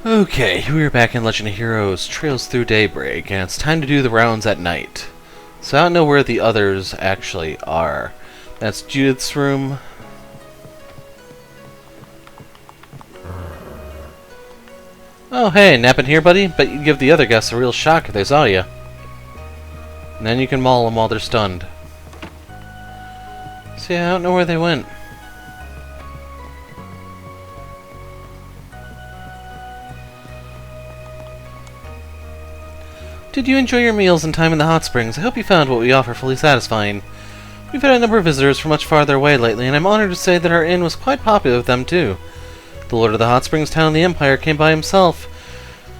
Okay, we're back in Legend of Heroes Trails Through Daybreak, and it's time to do the rounds at night. So I don't know where the others actually are. That's Judith's room. Oh hey, napping here, buddy? Bet you'd give the other guests a real shock if they saw you. And then you can maul them while they're stunned. See, I don't know where they went. Did you enjoy your meals and time in the hot springs? I hope you found what we offer fully satisfying. We've had a number of visitors from much farther away lately, and I'm honored to say that our inn was quite popular with them too. The Lord of the Hot Springs town in the Empire came by himself.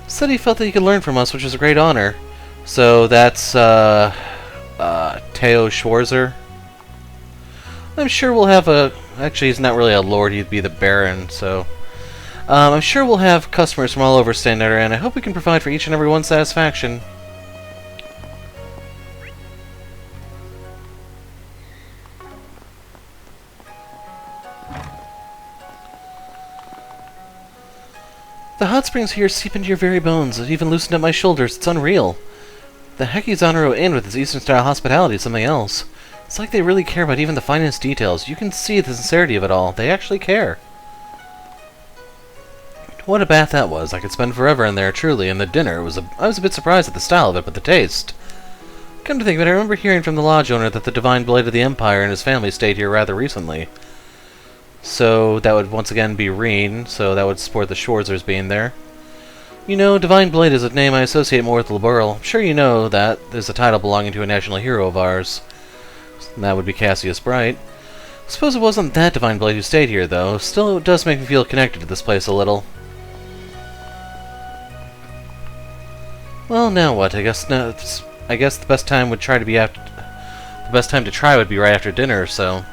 Said he felt that he could learn from us, which was a great honor. So that's, Theo Schwarzer. I'm sure we'll have a... Actually, he's not really a lord, he'd be the Baron, so... I'm sure we'll have customers from all over staying at our inn. I hope we can provide for each and every one's satisfaction. The hot springs here seep into your very bones. It even loosened up my shoulders. It's unreal. The Heki's Honoro Inn with its Eastern-style hospitality is something else. It's like they really care about even the finest details. You can see the sincerity of it all. They actually care. What a bath that was. I could spend forever in there, truly. And the dinner was I was a bit surprised at the style of it, but the taste. Come to think of it, I remember hearing from the lodge owner that the Divine Blade of the Empire and his family stayed here rather recently. So that would once again be Reen, so that would support the Schwarzers being there. You know, Divine Blade is a name I associate more with Liberl. I'm sure you know that is a title belonging to a national hero of ours. And that would be Cassius Bright. I suppose it wasn't that Divine Blade who stayed here, though. Still, it does make me feel connected to this place a little. Well, now what? I guess the best time would try to be after. The best time to try would be right after dinner, so.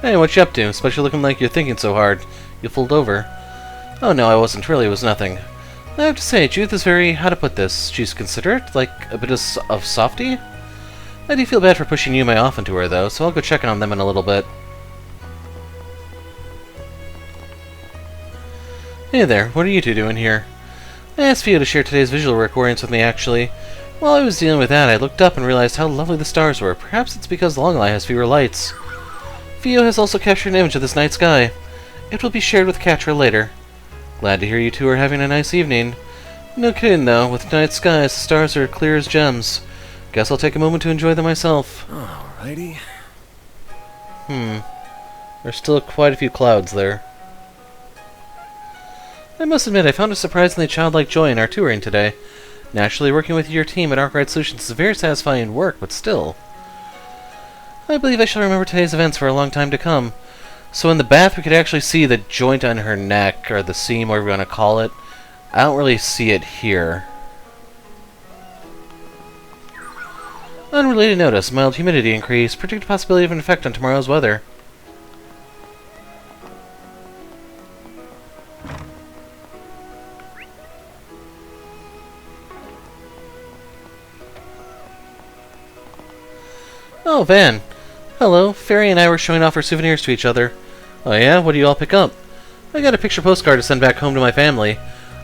Hey, what you up to? Especially looking like you're thinking so hard. You fooled over. Oh no, I wasn't. Really, it was nothing. I have to say, Judith is very, how to put this, she's considerate, like a bit of softy? I do feel bad for pushing Yume off into her, though, so I'll go check on them in a little bit. Hey there, what are you two doing here? I asked Fio to share today's visual recordings with me, actually. While I was dealing with that, I looked up and realized how lovely the stars were. Perhaps it's because Longlai has fewer lights. Fio has also captured an image of this night sky. It will be shared with Quatre later. Glad to hear you two are having a nice evening. No kidding, though. With night skies, the stars are clear as gems. Guess I'll take a moment to enjoy them myself. Alrighty. There's still quite a few clouds there. I must admit, I found a surprisingly childlike joy in our touring today. Naturally, working with your team at Arkwright Solutions is very satisfying work, but still. I believe I shall remember today's events for a long time to come. So in the bath, we could actually see the joint on her neck, or the seam, whatever you want to call it. I don't really see it here. Unrelated notice. Mild humidity increase. Predict possibility of an effect on tomorrow's weather. Oh, Van. Hello. Fairy and I were showing off our souvenirs to each other. Oh yeah? What do you all pick up? I got a picture postcard to send back home to my family.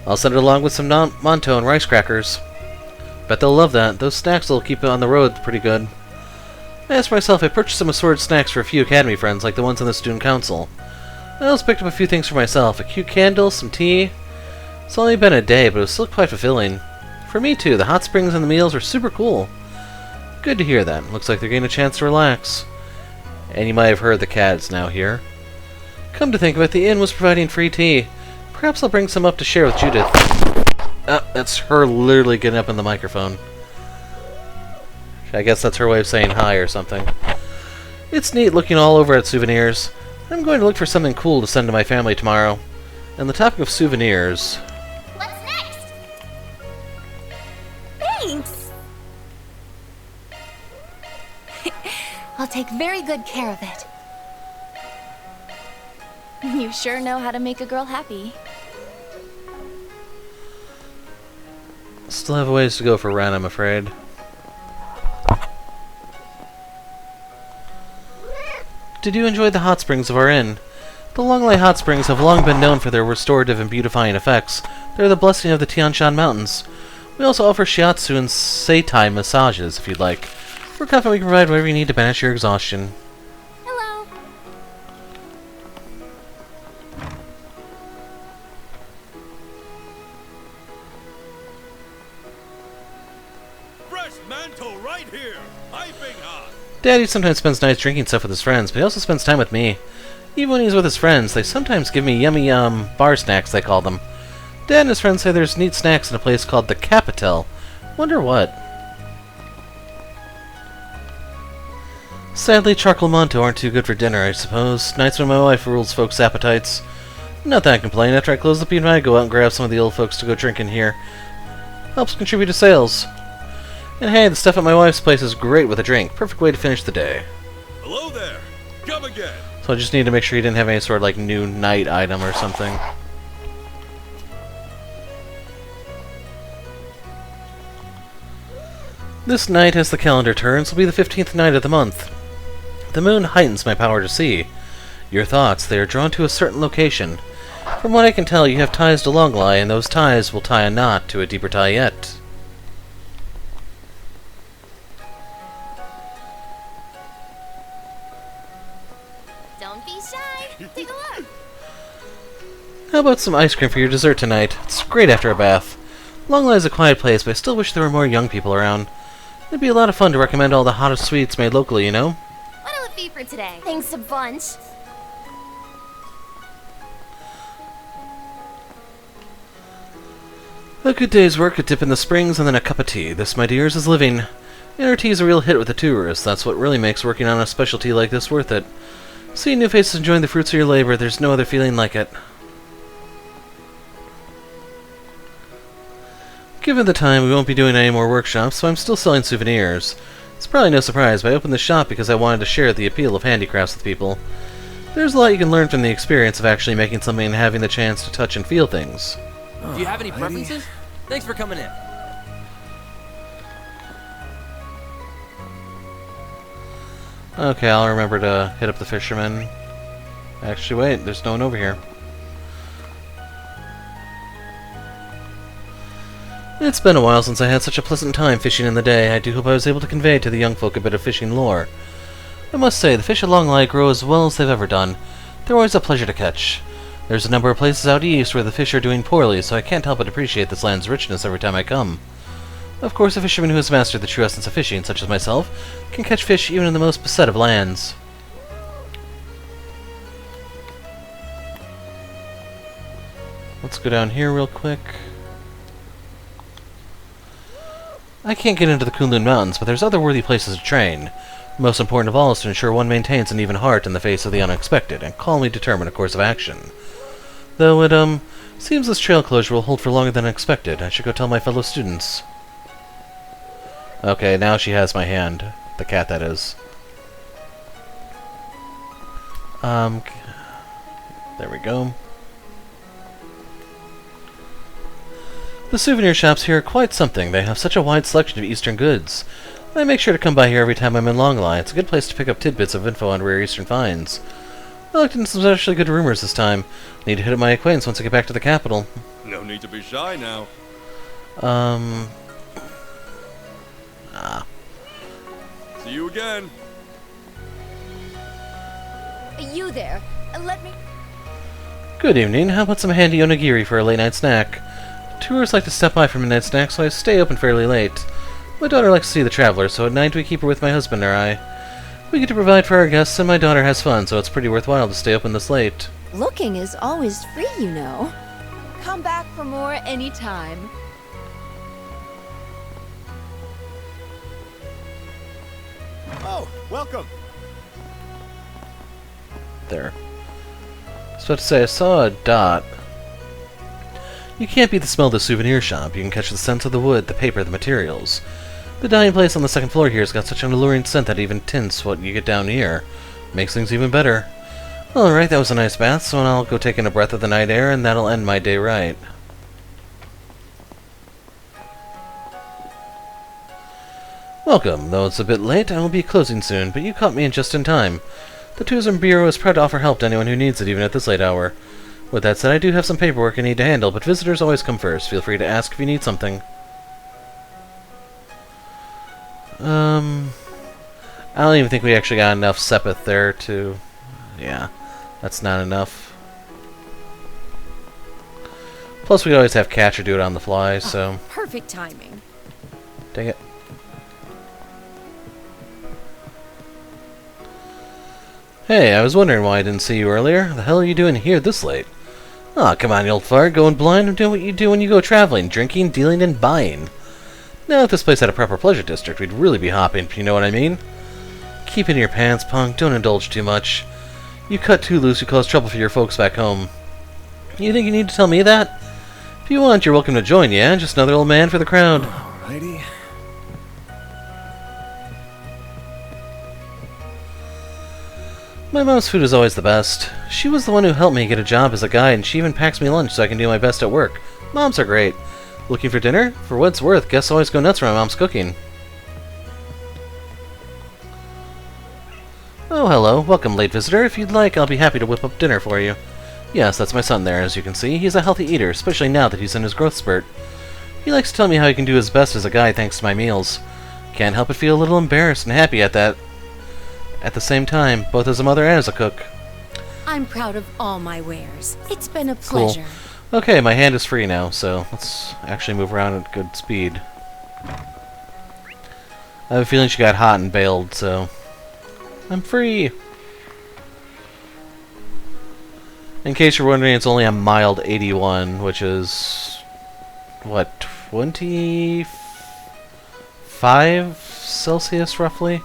I'll send it along with some Monto and rice crackers. Bet they'll love that. Those snacks will keep it on the road pretty good. As for myself, I purchased some assorted snacks for a few Academy friends, like the ones on the Student Council. I also picked up a few things for myself. A cute candle, some tea. It's only been a day, but it was still quite fulfilling. For me too, the hot springs and the meals were super cool. Good to hear that. Looks like they're getting a chance to relax. And you might have heard the cat's now here. Come to think of it, the inn was providing free tea. Perhaps I'll bring some up to share with Judith. That's her literally getting up in the microphone. I guess that's her way of saying hi or something. It's neat looking all over at souvenirs. I'm going to look for something cool to send to my family tomorrow. And the topic of souvenirs... What's next? Thanks! I'll take very good care of it. You sure know how to make a girl happy. Still have a ways to go for Ren, I'm afraid. Did you enjoy the hot springs of our inn? The Longlai hot springs have long been known for their restorative and beautifying effects. They're the blessing of the Tian Shan Mountains. We also offer shiatsu and seitai massages, if you'd like. We're confident we can provide whatever you need to banish your exhaustion. Hello. Fresh mantle right here. Piping hot. Daddy sometimes spends nights drinking stuff with his friends, but he also spends time with me. Even when he's with his friends, they sometimes give me yummy, bar snacks, they call them. Dad and his friends say there's neat snacks in a place called the Capital. Wonder what? Sadly, charcoal manto aren't too good for dinner, I suppose. Nights when my wife rules folks' appetites. Not that I complain. After I close the P&I, I go out and grab some of the old folks to go drink in here. Helps contribute to sales. And hey, the stuff at my wife's place is great with a drink. Perfect way to finish the day. Hello there. Come again. So I just need to make sure he didn't have any sort of like new night item or something. This night, as the calendar turns, will be the 15th night of the month. The moon heightens my power to see. Your thoughts, they are drawn to a certain location. From what I can tell, you have ties to Longlai, and those ties will tie a knot to a deeper tie yet. Don't be shy. Take a look. How about some ice cream for your dessert tonight? It's great after a bath. Longlai is a quiet place, but I still wish there were more young people around. It'd be a lot of fun to recommend all the hottest sweets made locally, you know? What'll it be for today? Thanks a bunch. A good day's work, a dip in the springs, and then a cup of tea. This, my dears, is living. Inner tea is a real hit with the tourists. That's what really makes working on a specialty like this worth it. Seeing new faces enjoying the fruits of your labor, there's no other feeling like it. Given the time, we won't be doing any more workshops, so I'm still selling souvenirs. It's probably no surprise, but I opened the shop because I wanted to share the appeal of handicrafts with people. There's a lot you can learn from the experience of actually making something and having the chance to touch and feel things. Do you have any preferences? Thanks for coming in. Okay, I'll remember to hit up the fisherman. Actually, wait, there's no one over here. It's been a while since I had such a pleasant time fishing in the day. I do hope I was able to convey to the young folk a bit of fishing lore. I must say, the fish at Longlai grow as well as they've ever done. They're always a pleasure to catch. There's a number of places out east where the fish are doing poorly, so I can't help but appreciate this land's richness every time I come. Of course, a fisherman who has mastered the true essence of fishing, such as myself, can catch fish even in the most beset of lands. Let's go down here real quick. I can't get into the Kunlun Mountains, but there's other worthy places to train. Most important of all is to ensure one maintains an even heart in the face of the unexpected, and calmly determine a course of action. Though it, seems this trail closure will hold for longer than expected. I should go tell my fellow students. Okay, now she has my hand. The cat, that is. There we go. The souvenir shops here are quite something. They have such a wide selection of Eastern goods. I make sure to come by here every time I'm in Longlai. It's a good place to pick up tidbits of info on rare Eastern finds. I looked into some especially good rumors this time. Need to hit up my acquaintance once I get back to the capital. No need to be shy now. See you again. You there. Let me... Good evening. How about some handy onigiri for a late-night snack? Tourists like to stop by for midnight snacks, so I stay open fairly late. My daughter likes to see the travelers, so at night we keep her with my husband or I. We get to provide for our guests, and my daughter has fun, so it's pretty worthwhile to stay open this late. Looking is always free, you know. Come back for more anytime. Oh, welcome. There. I was about to say, I saw a dot. You can't beat the smell of the souvenir shop. You can catch the scent of the wood, the paper, the materials. The dining place on the second floor here has got such an alluring scent that it even tints what you get down here. Makes things even better. Alright, that was a nice bath, so I'll go take in a breath of the night air, and that'll end my day right. Welcome. Though it's a bit late, I will be closing soon, but you caught me just in time. The Tourism Bureau is proud to offer help to anyone who needs it, even at this late hour. With that said, I do have some paperwork I need to handle, but visitors always come first. Feel free to ask if you need something. I don't even think we actually got enough Sepith there to... Yeah, that's not enough. Plus, we always have Quatre do it on the fly, so... Perfect timing. Dang it. Hey, I was wondering why I didn't see you earlier. The hell are you doing here this late? Aw, come on, you old fart. Going blind and doing what you do when you go traveling. Drinking, dealing, and buying. Now, if this place had a proper pleasure district, we'd really be hopping, if you know what I mean. Keep it in your pants, punk. Don't indulge too much. You cut too loose, you cause trouble for your folks back home. You think you need to tell me that? If you want, you're welcome to join, yeah? Just another old man for the crowd. Alrighty. My mom's food is always the best. She was the one who helped me get a job as a guide, and she even packs me lunch so I can do my best at work. Moms are great. Looking for dinner? For what it's worth, guests always go nuts for my mom's cooking. Oh, hello. Welcome, late visitor. If you'd like, I'll be happy to whip up dinner for you. Yes, that's my son there, as you can see. He's a healthy eater, especially now that he's in his growth spurt. He likes to tell me how he can do his best as a guide thanks to my meals. Can't help but feel a little embarrassed and happy at that. At the same time, both as a mother and as a cook. I'm proud of all my wares. It's been a pleasure. Cool. Okay, my hand is free now, so let's actually move around at good speed. I have a feeling she got hot and bailed, so... I'm free! In case you're wondering, it's only a mild 81, which is... what, 25 Celsius, roughly?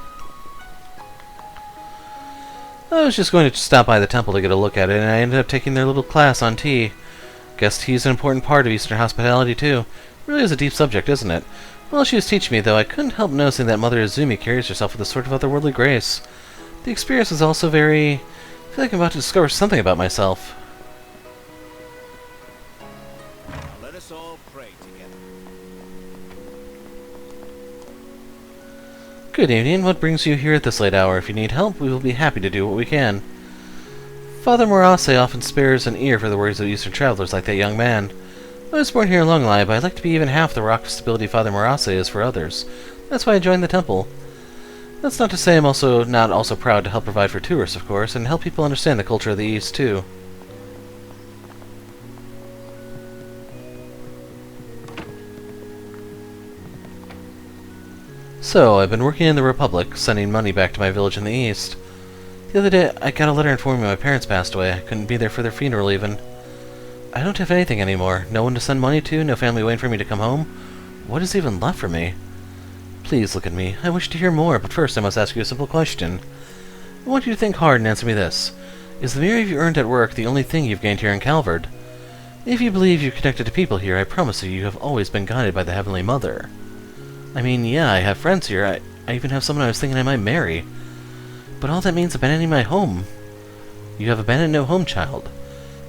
I was just going to stop by the temple to get a look at it, and I ended up taking their little class on tea. Guess tea's an important part of Eastern hospitality, too. Really is a deep subject, isn't it? While she was teaching me, though, I couldn't help noticing that Mother Izumi carries herself with a sort of otherworldly grace. The experience was also very... I feel like I'm about to discover something about myself. Now let us all pray together. Good evening. What brings you here at this late hour? If you need help, we will be happy to do what we can. Father Morase often spares an ear for the worries of Eastern travelers like that young man. I was born here in Longlai, but I'd like to be even half the rock of stability Father Morase is for others. That's why I joined the temple. That's not to say I'm not also proud to help provide for tourists, of course, and help people understand the culture of the East, too. So, I've been working in the Republic, sending money back to my village in the East. The other day, I got a letter informing me my parents passed away. I couldn't be there for their funeral, even. I don't have anything anymore. No one to send money to, no family waiting for me to come home. What is even left for me? Please look at me. I wish to hear more, but first I must ask you a simple question. I want you to think hard and answer me this. Is the memory you earned at work the only thing you've gained here in Calvard? If you believe you're connected to people here, I promise you have always been guided by the Heavenly Mother. I mean, yeah, I have friends here. I even have someone I was thinking I might marry. But all that means abandoning my home. You have abandoned no home, child.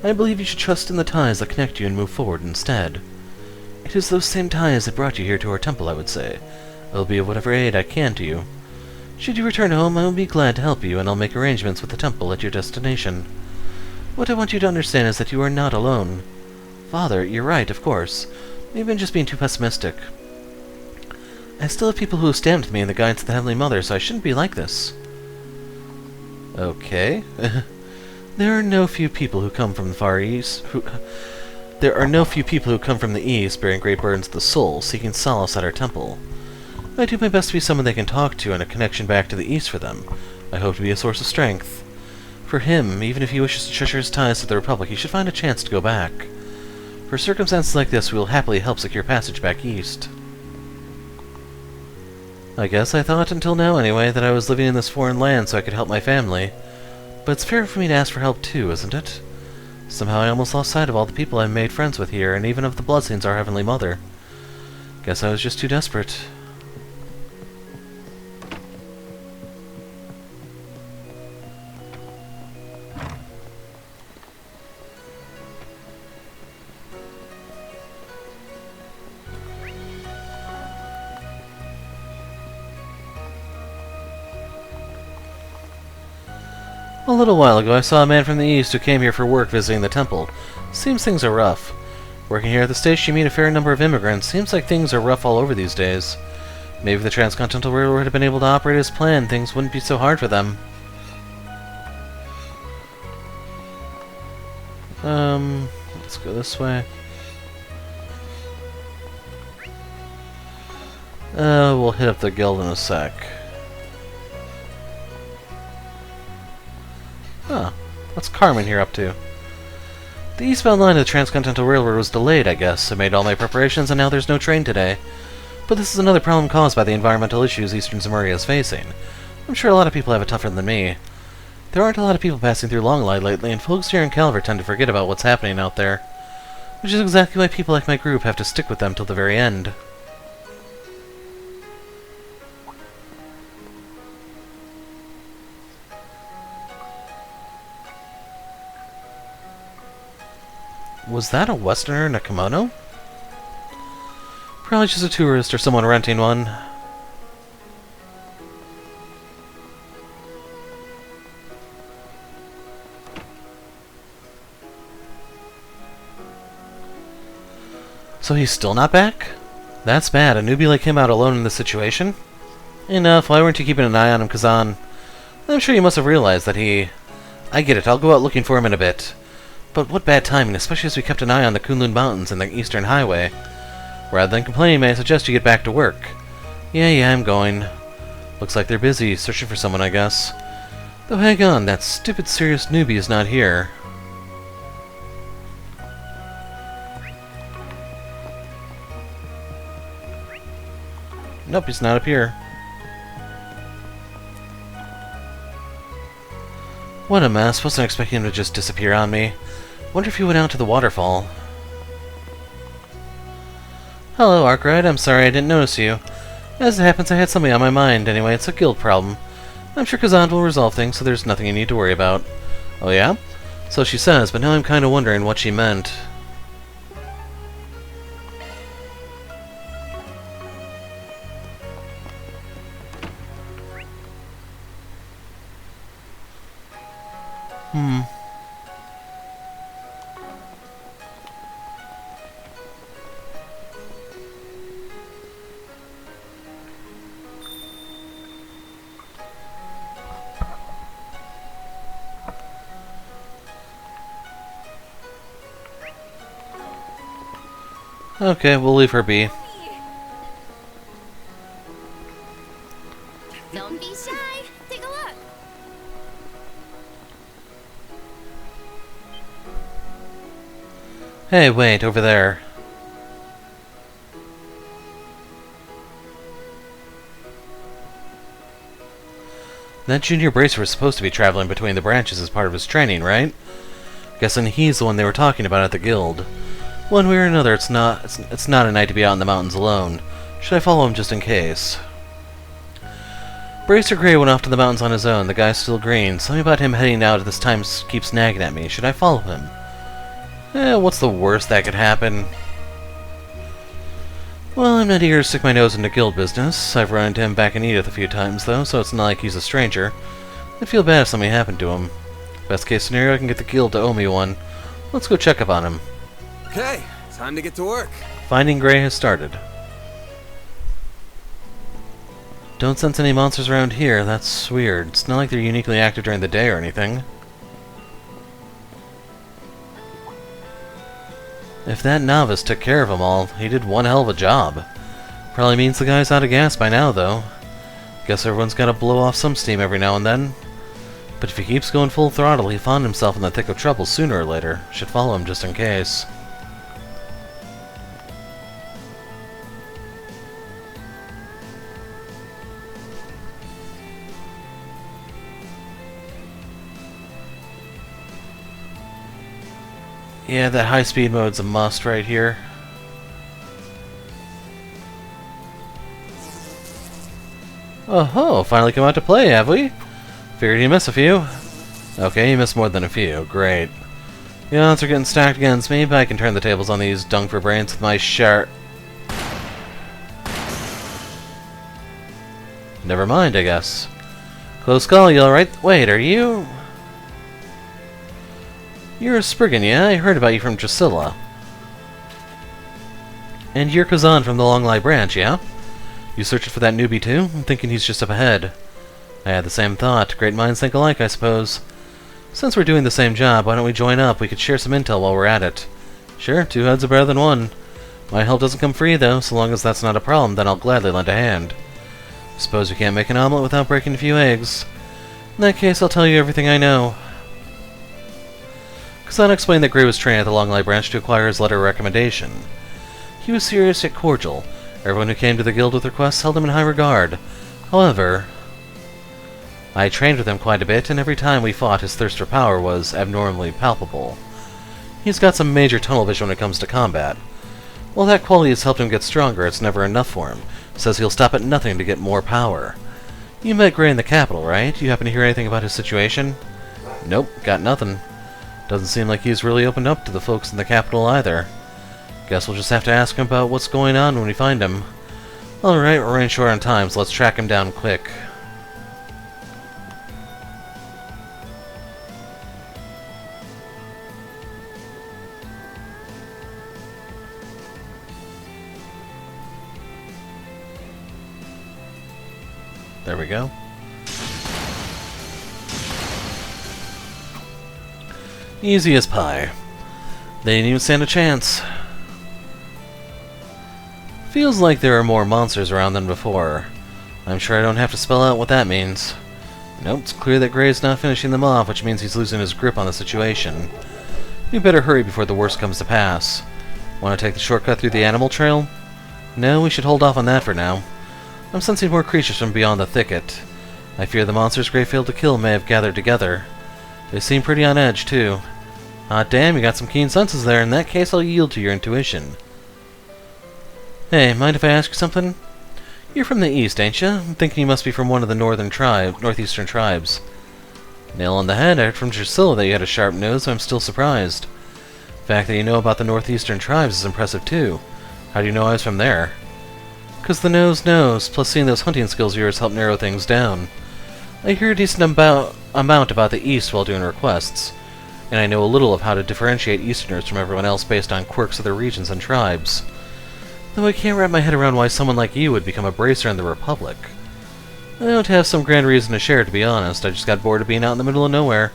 I believe you should trust in the ties that connect you and move forward instead. It is those same ties that brought you here to our temple, I would say. I will be of whatever aid I can to you. Should you return home, I will be glad to help you, and I'll make arrangements with the temple at your destination. What I want you to understand is that you are not alone. Father, you're right, of course. Maybe I'm just being too pessimistic. I still have people who stand with me in the guidance of the Heavenly Mother, so I shouldn't be like this. Okay. There are no few people who come from the Far East There are no few people who come from the East bearing great burdens of the soul, seeking solace at our temple. I do my best to be someone they can talk to and a connection back to the East for them. I hope to be a source of strength. For him, even if he wishes to treasure his ties to the Republic, he should find a chance to go back. For circumstances like this, we will happily help secure passage back east. I guess I thought, until now anyway, that I was living in this foreign land so I could help my family. But it's fair for me to ask for help too, isn't it? Somehow I almost lost sight of all the people I've made friends with here, and even of the blessings our Heavenly Mother. Guess I was just too desperate. A little while ago, I saw a man from the east who came here for work visiting the temple. Seems things are rough. Working here at the station, you meet a fair number of immigrants. Seems like things are rough all over these days. Maybe if the Transcontinental Railroad had been able to operate as planned, things wouldn't be so hard for them. Let's go this way. We'll hit up the guild in a sec. Huh. What's Carmen here up to? The eastbound line of the Transcontinental Railroad was delayed, I guess. I made all my preparations and now there's no train today. But this is another problem caused by the environmental issues Eastern Zemuria is facing. I'm sure a lot of people have it tougher than me. There aren't a lot of people passing through Longlai lately, and folks here in Calvert tend to forget about what's happening out there. Which is exactly why people like my group have to stick with them till the very end. Was that a Westerner in a kimono? Probably just a tourist or someone renting one. So he's still not back? That's bad. A newbie like him out alone in this situation? Enough. Why weren't you keeping an eye on him, Kazan? I'm sure you must have realized that he... I get it. I'll go out looking for him in a bit. But what bad timing, especially as we kept an eye on the Kunlun Mountains and the Eastern Highway. Rather than complaining, may I suggest you get back to work? Yeah, I'm going. Looks like they're busy, searching for someone, I guess. Though hang on, that stupid serious newbie is not here. Nope, he's not up here. What a mess. Wasn't expecting him to just disappear on me. Wonder if he went out to the waterfall. Hello, Arkwright. I'm sorry I didn't notice you. As it happens, I had something on my mind. Anyway, it's a guild problem. I'm sure Kazan will resolve things, so there's nothing you need to worry about. Oh yeah? So she says, but now I'm kind of wondering what she meant. Okay, we'll leave her be. Don't be shy. Take a look. Hey, wait, over there. That Junior Bracer was supposed to be traveling between the branches as part of his training, right? Guessing he's the one they were talking about at the guild. One way or another, it's not a night to be out in the mountains alone. Should I follow him just in case? Bracer Gray went off to the mountains on his own. The guy's still green. Something about him heading out at this time keeps nagging at me. Should I follow him? What's the worst that could happen? Well, I'm not eager to stick my nose into guild business. I've run into him back in Edith a few times, though, so it's not like he's a stranger. I'd feel bad if something happened to him. Best case scenario, I can get the guild to owe me one. Let's go check up on him. Okay, time to get to work. Finding Gray has started. Don't sense any monsters around here. That's weird. It's not like they're uniquely active during the day or anything. If that novice took care of them all, he did one hell of a job. Probably means the guy's out of gas by now, though. Guess everyone's gotta blow off some steam every now and then. But if he keeps going full throttle, he found himself in the thick of trouble sooner or later. Should follow him just in case. Yeah, that high-speed mode's a must right here. Oh ho, finally come out to play, have we? Figured you missed a few. Okay, you missed more than a few. Great. The odds are getting stacked against me, but I can turn the tables on these dung for brains with my sharp... Never mind, I guess. Close call, you alright? Wait, are you... You're a Spriggan, yeah? I heard about you from Drusilla. And you're Kazan from the Longlai branch, yeah? You searching for that newbie too? I'm thinking he's just up ahead. I had the same thought. Great minds think alike, I suppose. Since we're doing the same job, why don't we join up? We could share some intel while we're at it. Sure, two heads are better than one. My help doesn't come free, though. So long as that's not a problem, then I'll gladly lend a hand. Suppose we can't make an omelet without breaking a few eggs. In that case, I'll tell you everything I know. Kazan explained that Gray was trained at the Longlai branch to acquire his letter of recommendation. He was serious yet cordial. Everyone who came to the guild with requests held him in high regard. However, I trained with him quite a bit, and every time we fought, his thirst for power was abnormally palpable. He's got some major tunnel vision when it comes to combat. While that quality has helped him get stronger, it's never enough for him. Says he'll stop at nothing to get more power. You met Gray in the capital, right? You happen to hear anything about his situation? Nope, got nothing. Doesn't seem like he's really opened up to the folks in the capital either. Guess we'll just have to ask him about what's going on when we find him. Alright, we're running short on time, so let's track him down quick. There we go. Easy as pie. They didn't even stand a chance. Feels like there are more monsters around than before. I'm sure I don't have to spell out what that means. Nope, it's clear that Gray's not finishing them off, which means he's losing his grip on the situation. We better hurry before the worst comes to pass. Want to take the shortcut through the animal trail? No, we should hold off on that for now. I'm sensing more creatures from beyond the thicket. I fear the monsters Gray failed to kill may have gathered together. They seem pretty on edge, too. Ah, damn, you got some keen senses there. In that case, I'll yield to your intuition. Hey, mind if I ask you something? You're from the east, ain't you? I'm thinking you must be from one of the northeastern tribes. Nail on the head. I heard from Drusilla that you had a sharp nose, so I'm still surprised. The fact that you know about the northeastern tribes is impressive, too. How do you know I was from there? 'Cause the nose knows, plus seeing those hunting skills of yours help narrow things down. I hear a decent amount about the East while doing requests, and I know a little of how to differentiate Easterners from everyone else based on quirks of their regions and tribes. Though I can't wrap my head around why someone like you would become a bracer in the Republic. I don't have some grand reason to share, to be honest. I just got bored of being out in the middle of nowhere.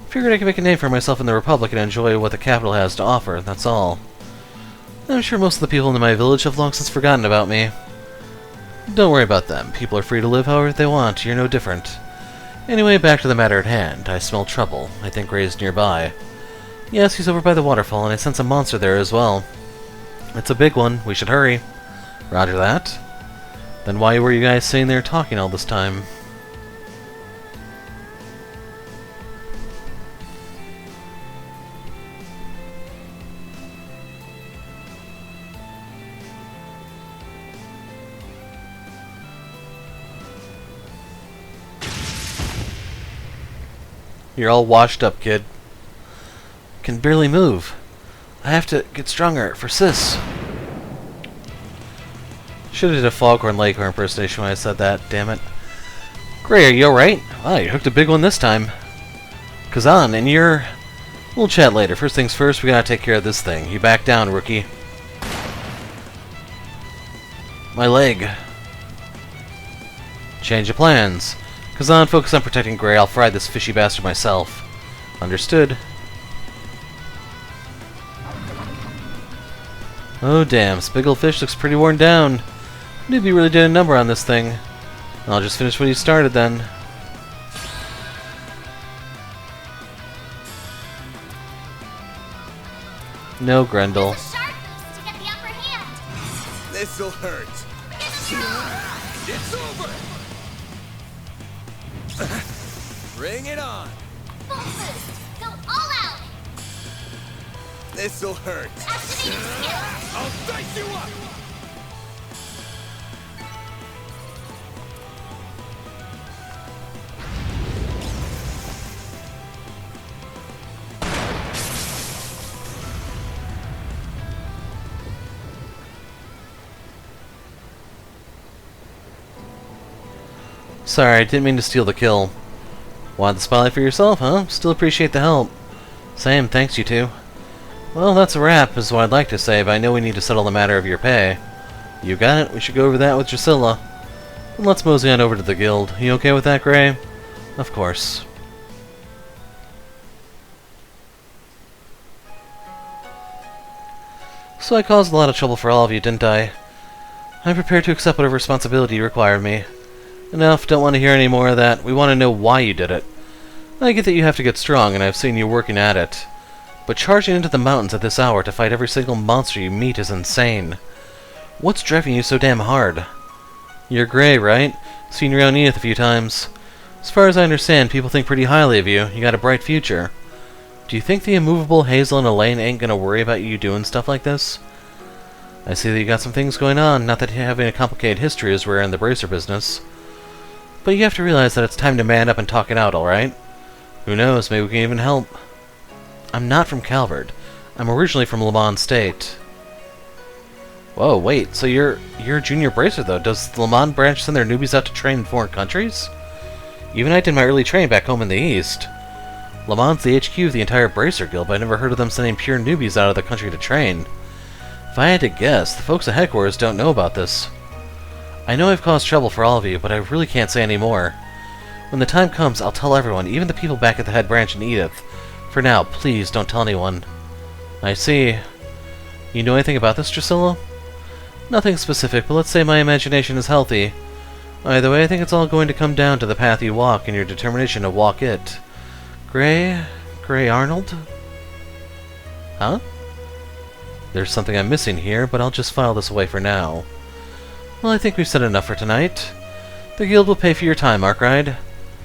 Figured I could make a name for myself in the Republic and enjoy what the capital has to offer, that's all. I'm sure most of the people in my village have long since forgotten about me. Don't worry about them. People are free to live however they want. You're no different. Anyway, back to the matter at hand. I smell trouble. I think Gray's nearby. Yes, he's over by the waterfall, and I sense a monster there as well. It's a big one. We should hurry. Roger that. Then why were you guys sitting there talking all this time? You're all washed up, kid. Can barely move. I have to get stronger for Sis. Should have did a Foghorn Leghorn impersonation when I said that, damn it. Gray, are you alright? Ah, you hooked a big one this time. Kazan, and you're... We'll chat later. First things first, we gotta take care of this thing. You back down, rookie. My leg. Change of plans. Kazan, focus on protecting Gray. I'll fry this fishy bastard myself. Understood. Oh damn, this big ol' fish looks pretty worn down. Newbie really did a number on this thing. I'll just finish what he started then. No, Grendel. This'll hurt. It's over. Bring it on. Full boost. Go all out. This'll hurt. Activating skill. I'll dice you up. Sorry, I didn't mean to steal the kill. Want the spotlight for yourself, huh? Still appreciate the help. Same, thanks you two. Well, that's a wrap, is what I'd like to say, but I know we need to settle the matter of your pay. You got it, we should go over that with Drusilla. And let's mosey on over to the guild. You okay with that, Gray? Of course. So I caused a lot of trouble for all of you, didn't I? I'm prepared to accept whatever responsibility you require of me. Enough, don't want to hear any more of that. We want to know why you did it. I get that you have to get strong, and I've seen you working at it. But charging into the mountains at this hour to fight every single monster you meet is insane. What's driving you so damn hard? You're Gray, right? Seen you around Edith a few times. As far as I understand, people think pretty highly of you. You got a bright future. Do you think the immovable Hazel and Elaine ain't gonna worry about you doing stuff like this? I see that you got some things going on, not that having a complicated history is rare in the bracer business. But you have to realize that it's time to man up and talk it out, alright? Who knows, maybe we can even help. I'm not from Calvard. I'm originally from Le Mans State. Whoa, wait, so you're a junior bracer, though. Does the Le Mans branch send their newbies out to train in foreign countries? Even I did my early training back home in the East. Le Mans the HQ of the entire bracer guild, but I never heard of them sending pure newbies out of the country to train. If I had to guess, the folks at headquarters don't know about this. I know I've caused trouble for all of you, but I really can't say any more. When the time comes, I'll tell everyone, even the people back at the head branch in Edith. For now, please don't tell anyone. I see. You know anything about this, Drusilla? Nothing specific, but let's say my imagination is healthy. Either way, I think it's all going to come down to the path you walk and your determination to walk it. Gray Arnold? Huh? There's something I'm missing here, but I'll just file this away for now. Well, I think we've said enough for tonight. The guild will pay for your time, Arkride.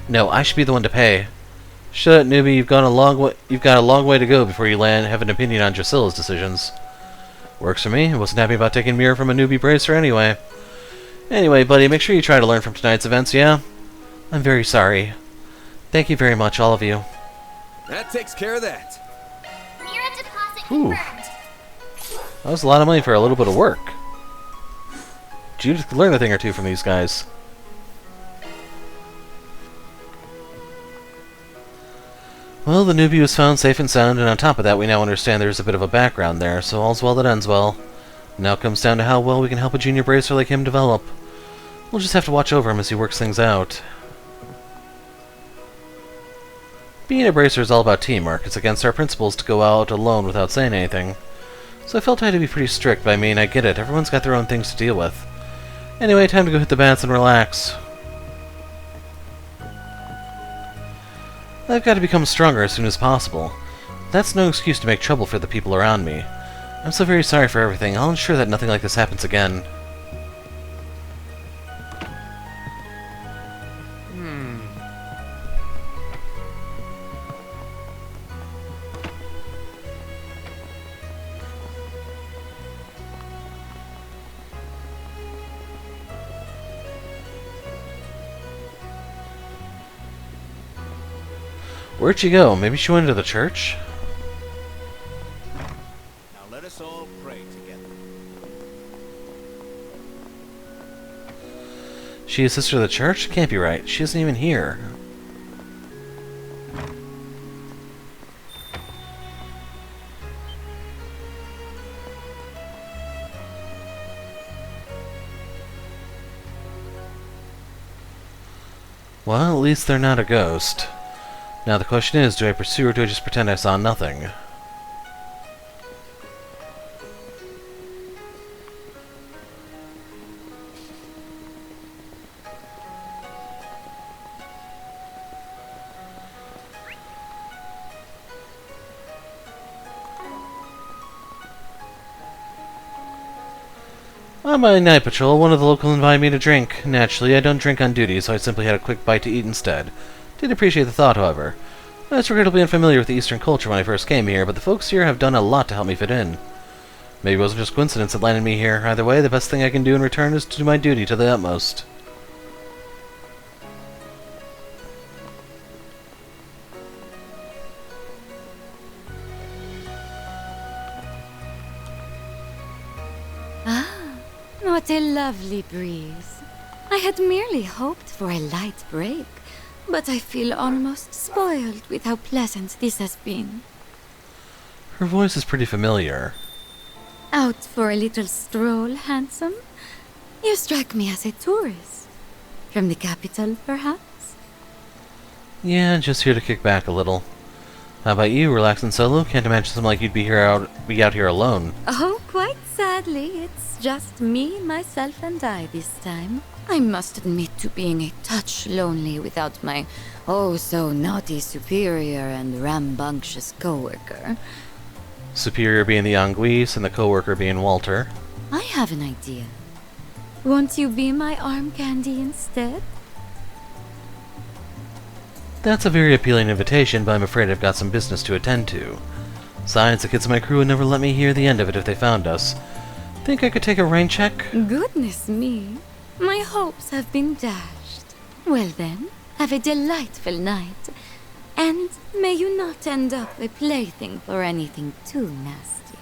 No, I should be the one to pay. Shut up, newbie. You've got a long way to go before you have an opinion on Drusilla's decisions. Works for me. I wasn't happy about taking mirror from a newbie bracer anyway. Anyway, buddy, make sure you try to learn from tonight's events, yeah? I'm very sorry. Thank you very much, all of you. That takes care of that. Mirror deposit Ooh. confirmed. That was a lot of money for a little bit of work. Judith could learn a thing or two from these guys. Well, the newbie was found safe and sound, and on top of that, we now understand there's a bit of a background there, so all's well that ends well. Now it comes down to how well we can help a junior bracer like him develop. We'll just have to watch over him as he works things out. Being a bracer is all about teamwork. It's against our principles to go out alone without saying anything. So I felt I had to be pretty strict, but I mean, I get it. Everyone's got their own things to deal with. Anyway, time to go hit the baths and relax. I've got to become stronger as soon as possible. That's no excuse to make trouble for the people around me. I'm so very sorry for everything. I'll ensure that nothing like this happens again. Where'd she go? Maybe she went into the church? Now let us all pray together. She a sister of the church? Can't be right. She isn't even here. Well, at least they're not a ghost. Now the question is, do I pursue or do I just pretend I saw nothing? On my night patrol, one of the locals invited me to drink. Naturally, I don't drink on duty, so I simply had a quick bite to eat instead. Did appreciate the thought, however. I was regrettably unfamiliar with the Eastern culture when I first came here, but the folks here have done a lot to help me fit in. Maybe it wasn't just coincidence that landed me here. Either way, the best thing I can do in return is to do my duty to the utmost. What a lovely breeze. I had merely hoped for a light break, but I feel almost spoiled with how pleasant this has been. Her voice is pretty familiar. Out for a little stroll, handsome? You strike me as a tourist. From the capital, perhaps? Yeah, just here to kick back a little. How about you, relaxing solo? Can't imagine something like you'd be out here alone. Oh, quite sadly, it's just me, myself, and I this time. I must admit to being a touch lonely without my oh-so-naughty superior and rambunctious co-worker. Superior being the Anguisse and the co-worker being Walter. I have an idea. Won't you be my arm candy instead? That's a very appealing invitation, but I'm afraid I've got some business to attend to. Besides, the kids in my crew would never let me hear the end of it if they found us. Think I could take a rain check? Goodness me. My hopes have been dashed. Well then, have a delightful night. And may you not end up a plaything for anything too nasty.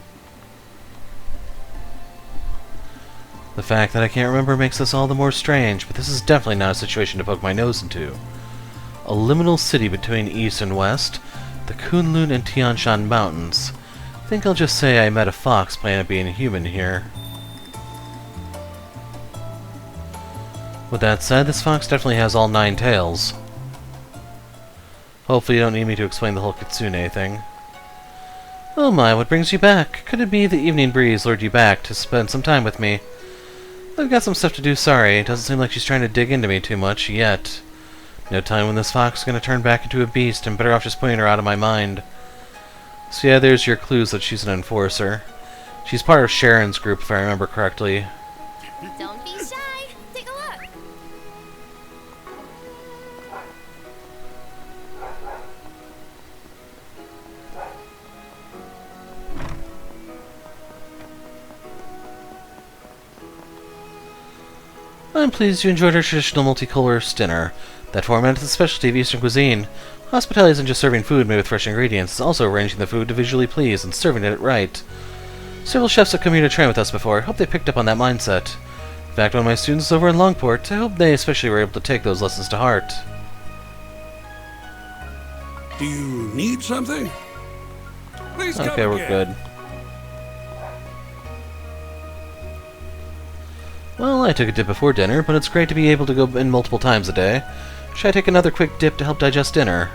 The fact that I can't remember makes this all the more strange, but this is definitely not a situation to poke my nose into. A liminal city between east and west, the Kunlun and Tian Shan Mountains. Think I'll just say I met a fox playing at being human here. With that said, this fox definitely has all 9 tails. Hopefully you don't need me to explain the whole Kitsune thing. Oh my, what brings you back? Could it be the evening breeze lured you back to spend some time with me? I've got some stuff to do, sorry. It doesn't seem like she's trying to dig into me too much, yet. No time when this fox is going to turn back into a beast, and better off just putting her out of my mind. So yeah, there's your clues that she's an enforcer. She's part of Sharon's group, if I remember correctly. Don't be shy. Take a look. I'm pleased you enjoyed our traditional multicolor dinner. That format is a specialty of Eastern cuisine. Hospitality isn't just serving food made with fresh ingredients, it's also arranging the food to visually please and serving it right. Several chefs have come here to train with us before. I hope they picked up on that mindset. In fact, one of my students is over in Longport. I hope they especially were able to take those lessons to heart. Do you need something? Please come Okay, we're again. good. Well, I took a dip before dinner, but it's great to be able to go in multiple times a day. Should I take another quick dip to help digest dinner?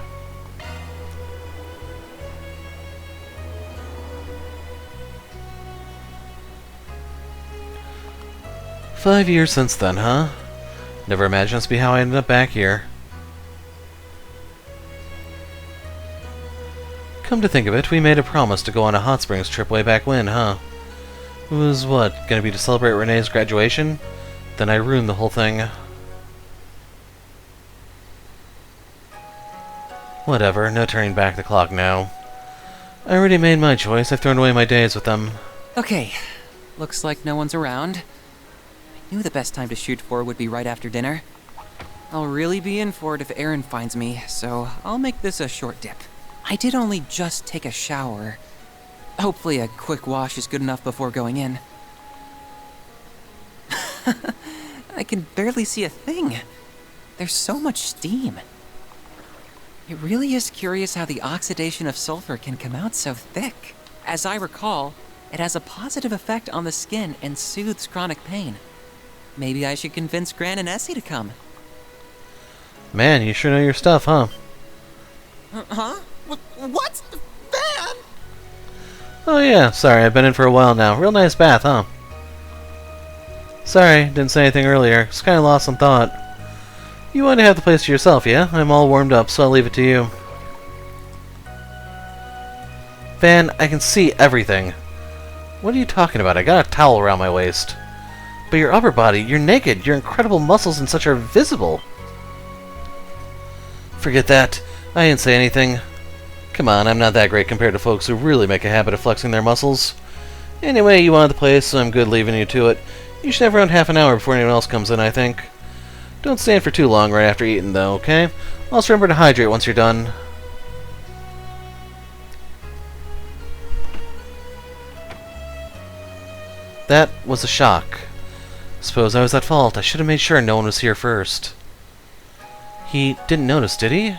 "5 years since then, huh? Never imagined this to be how I ended up back here. Come to think of it, we made a promise to go on a hot springs trip way back when, huh? It was, what, gonna be to celebrate Renee's graduation? Then I ruined the whole thing. Whatever, no turning back the clock now. I already made my choice, I've thrown away my days with them. Okay, looks like no one's around. I knew the best time to shoot for would be right after dinner. I'll really be in for it if Aaron finds me, so I'll make this a short dip. I did only just take a shower. Hopefully a quick wash is good enough before going in. I can barely see a thing. There's so much steam. It really is curious how the oxidation of sulfur can come out so thick. As I recall, it has a positive effect on the skin and soothes chronic pain. Maybe I should convince Gran and Essie to come. Man, you sure know your stuff, huh? Huh? What? Van? Oh yeah, sorry, I've been in for a while now. Real nice bath, huh? Sorry, didn't say anything earlier. Just kinda lost some thought. You want to have the place to yourself, yeah? I'm all warmed up, so I'll leave it to you. Van, I can see everything. What are you talking about? I got a towel around my waist. But your upper body, you're naked. Your incredible muscles and such are visible. Forget that. I didn't say anything. Come on, I'm not that great compared to folks who really make a habit of flexing their muscles. Anyway, you wanted the place, so I'm good leaving you to it. You should have around half an hour before anyone else comes in, I think. Don't stand for too long right after eating, though, okay? Also remember to hydrate once you're done. That was a shock. Suppose I was at fault. I should have made sure no one was here first. He didn't notice, did he?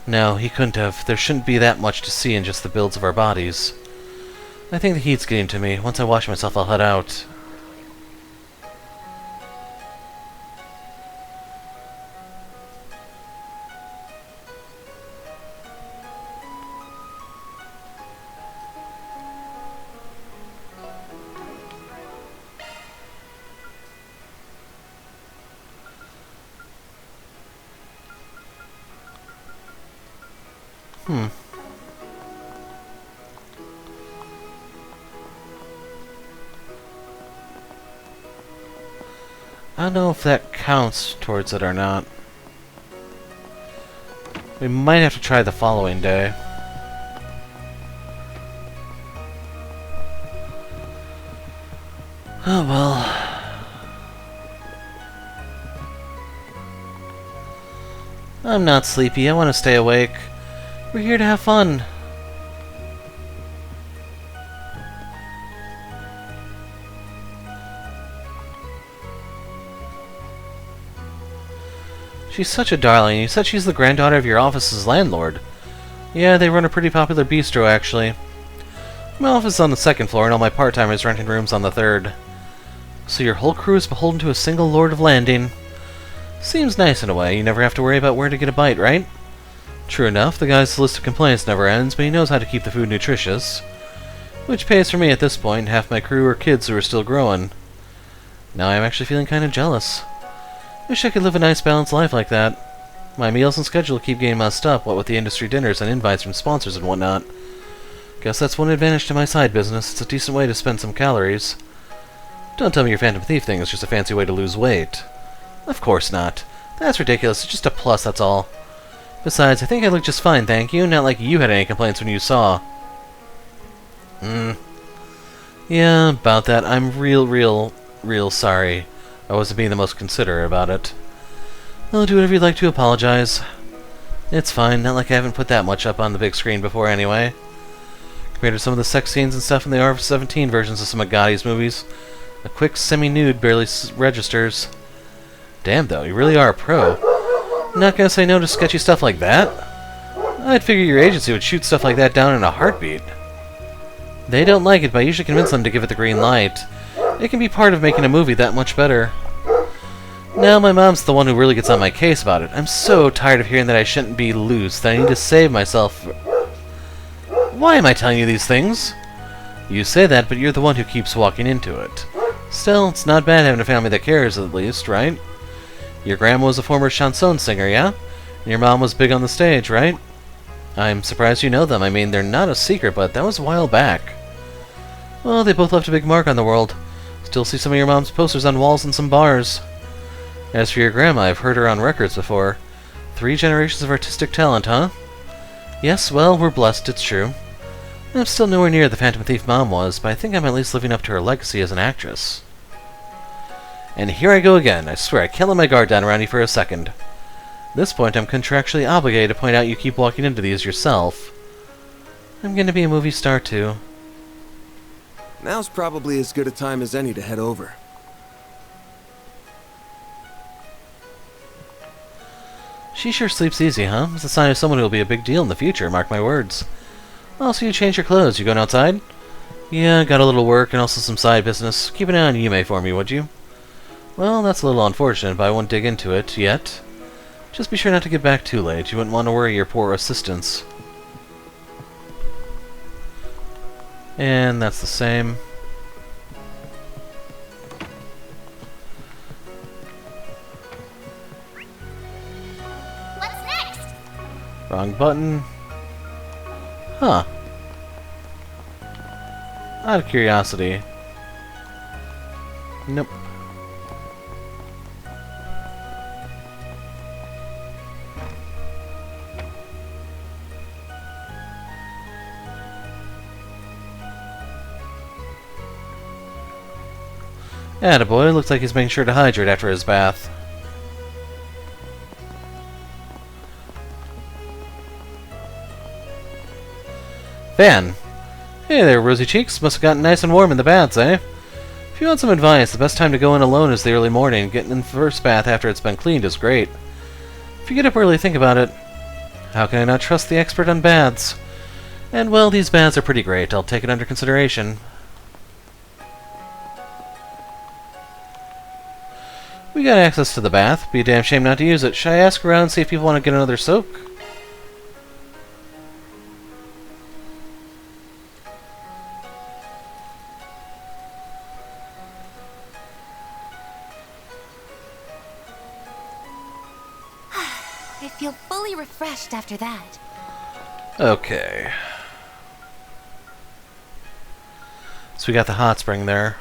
No, he couldn't have. There shouldn't be that much to see in just the builds of our bodies. I think the heat's getting to me. Once I wash myself, I'll head out. I don't know if that counts towards it or not. We might have to try the following day. Oh well. I'm not sleepy. I want to stay awake. We're here to have fun. She's such a darling. You said she's the granddaughter of your office's landlord. Yeah, they run a pretty popular bistro, actually. My office is on the 2nd floor, and all my part-timers renting rooms on the 3rd. So your whole crew is beholden to a single Lord of Landing. Seems nice in a way. You never have to worry about where to get a bite, right? True enough, the guy's list of complaints never ends, but he knows how to keep the food nutritious. Which pays for me at this point. Half my crew are kids who are still growing. Now I'm actually feeling kind of jealous. Wish I could live a nice balanced life like that. My meals and schedule keep getting messed up, what with the industry dinners and invites from sponsors and whatnot. Guess that's one advantage to my side business. It's a decent way to spend some calories. Don't tell me your Phantom Thief thing is just a fancy way to lose weight. Of course not. That's ridiculous. It's just a plus, that's all. Besides, I think I look just fine, thank you. Not like you had any complaints when you saw. Yeah, about that. I'm real sorry. I wasn't being the most considerate about it. I'll do whatever you'd like to apologize. It's fine, not like I haven't put that much up on the big screen before anyway. Compared to some of the sex scenes and stuff in the R-17 versions of some of Gotti's movies, a quick semi-nude barely registers. Damn though, you really are a pro. Not gonna say no to sketchy stuff like that? I'd figure your agency would shoot stuff like that down in a heartbeat. They don't like it, but I usually convince them to give it the green light. It can be part of making a movie that much better. Now my mom's the one who really gets on my case about it. I'm so tired of hearing that I shouldn't be loose, that I need to save myself. Why am I telling you these things? You say that, but you're the one who keeps walking into it. Still, it's not bad having a family that cares, at least, right? Your grandma was a former chanson singer, yeah? And your mom was big on the stage, right? I'm surprised you know them. I mean, they're not a secret, but that was a while back. Well, they both left a big mark on the world. Still see some of your mom's posters on walls in some bars. As for your grandma, I've heard her on records before. 3 generations of artistic talent, huh? Yes, well, we're blessed, it's true. I'm still nowhere near the Phantom Thief Mom was, but I think I'm at least living up to her legacy as an actress. And here I go again. I swear I can't let my guard down around you for a second. At this point, I'm contractually obligated to point out you keep walking into these yourself. I'm gonna be a movie star, too. Now's probably as good a time as any to head over. She sure sleeps easy, huh? It's a sign of someone who'll be a big deal in the future, mark my words. Also, you changed your clothes. You going outside? Yeah, got a little work and also some side business. Keep an eye on Yume for me, would you? Well, that's a little unfortunate, but I won't dig into it yet. Just be sure not to get back too late. You wouldn't want to worry your poor assistants. And that's the same. What's next? Wrong button. Huh. Out of curiosity. Nope. Attaboy, looks like he's making sure to hydrate after his bath. Van! Hey there, rosy cheeks. Must have gotten nice and warm in the baths, eh? If you want some advice, the best time to go in alone is the early morning. Getting in the first bath after it's been cleaned is great. If you get up early, think about it. How can I not trust the expert on baths? And well, these baths are pretty great. I'll take it under consideration. We got access to the bath. Be a damn shame not to use it. Should I ask around and see if people want to get another soak? I feel fully refreshed after that. Okay. So we got the hot spring there.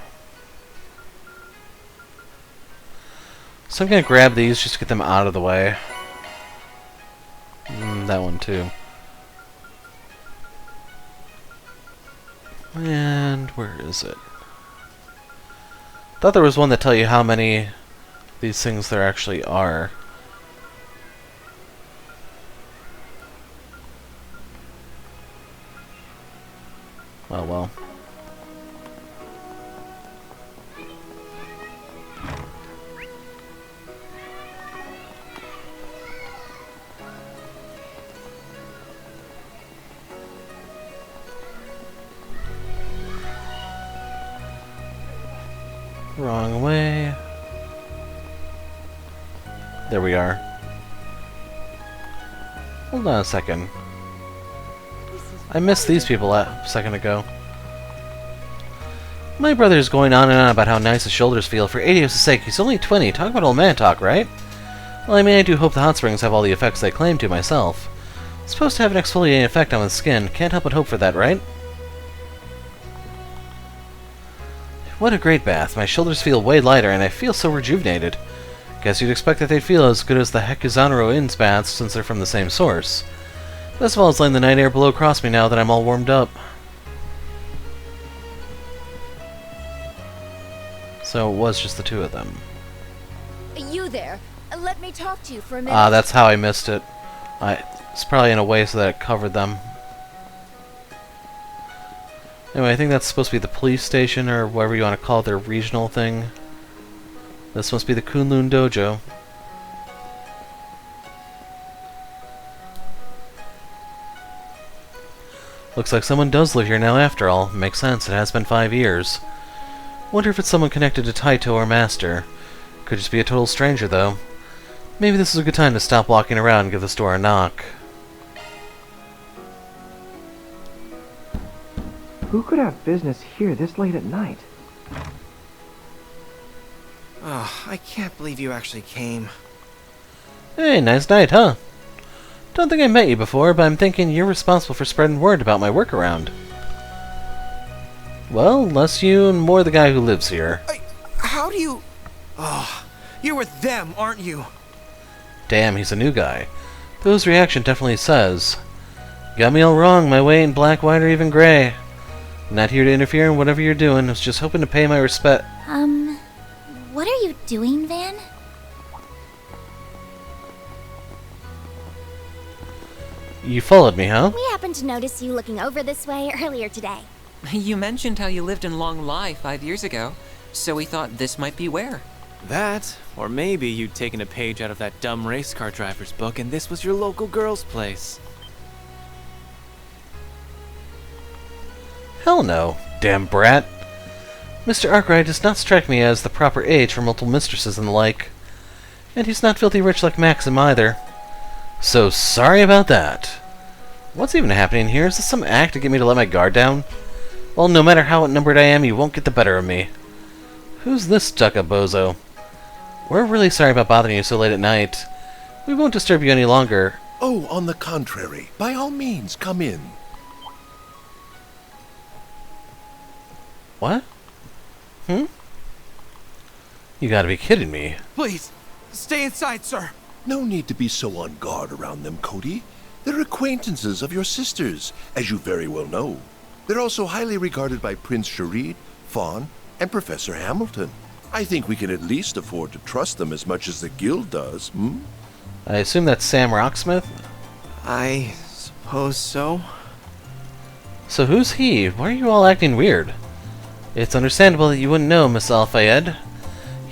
So I'm gonna grab these just to get them out of the way. That one too. And where is it? Thought there was one that tell you how many these things there actually are. Oh well. Wrong way. There we are. Hold on a second. I missed these people a second ago. My brother's going on and on about how nice his shoulders feel. For Adios' sake, he's only 20. Talk about old man talk, right? Well, I mean, I do hope the hot springs have all the effects they claim to myself. It's supposed to have an exfoliating effect on the skin. Can't help but hope for that, right? What a great bath. My shoulders feel way lighter, and I feel so rejuvenated. Guess you'd expect that they'd feel as good as the Hekuzanaro Inn's baths, since they're from the same source. Best of all is letting the night air blow across me now that I'm all warmed up. So it was just the two of them. You there. Let me talk to you for a minute. Ah, that's how I missed it. It's probably in a way so that it covered them. Anyway, I think that's supposed to be the police station, or whatever you want to call it, their regional thing. This must be the Kunlun Dojo. Looks like someone does live here now after all. Makes sense, it has been 5 years. Wonder if it's someone connected to Taito or Master. Could just be a total stranger, though. Maybe this is a good time to stop walking around and give this door a knock. Who could have business here this late at night? Oh, I can't believe you actually came. Hey, nice night, huh? Don't think I met you before, but I'm thinking you're responsible for spreading word about my work around. Well, less you and more the guy who lives here. How do you... Oh, you're with them, aren't you? Damn, he's a new guy. Those reaction definitely says. Got me all wrong, my way ain't black, white, or even gray. Not here to interfere in whatever you're doing, I was just hoping to pay my respect. What are you doing, Van? You followed me, huh? We happened to notice you looking over this way earlier today. You mentioned how you lived in Longlai 5 years ago, so we thought this might be where. That, or maybe you'd taken a page out of that dumb race car driver's book and this was your local girl's place. Hell no, damn brat. Mr. Arkwright does not strike me as the proper age for multiple mistresses and the like. And he's not filthy rich like Maxim either. So sorry about that. What's even happening here? Is this some act to get me to let my guard down? Well, no matter how outnumbered I am, you won't get the better of me. Who's this stuck-up bozo? We're really sorry about bothering you so late at night. We won't disturb you any longer. Oh, on the contrary. By all means, come in. What? You gotta be kidding me. Please, stay inside, sir. No need to be so on guard around them, Cody. They're acquaintances of your sisters, as you very well know. They're also highly regarded by Prince Sharid, Fawn, and Professor Hamilton. I think we can at least afford to trust them as much as the guild does, I assume that's Sam Rocksmith? I suppose so. So who's he? Why are you all acting weird? It's understandable that you wouldn't know, Miss Al-Fayed.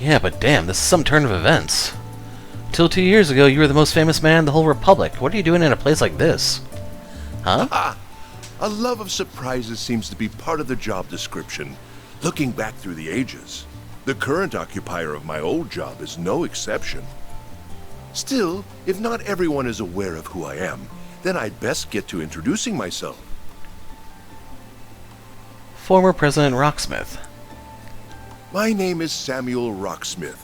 Yeah, but damn, this is some turn of events. Till 2 years ago, you were the most famous man in the whole Republic. What are you doing in a place like this? Huh? A love of surprises seems to be part of the job description, looking back through the ages. The current occupier of my old job is no exception. Still, if not everyone is aware of who I am, then I'd best get to introducing myself. Former President Rocksmith. My name is Samuel Rocksmith.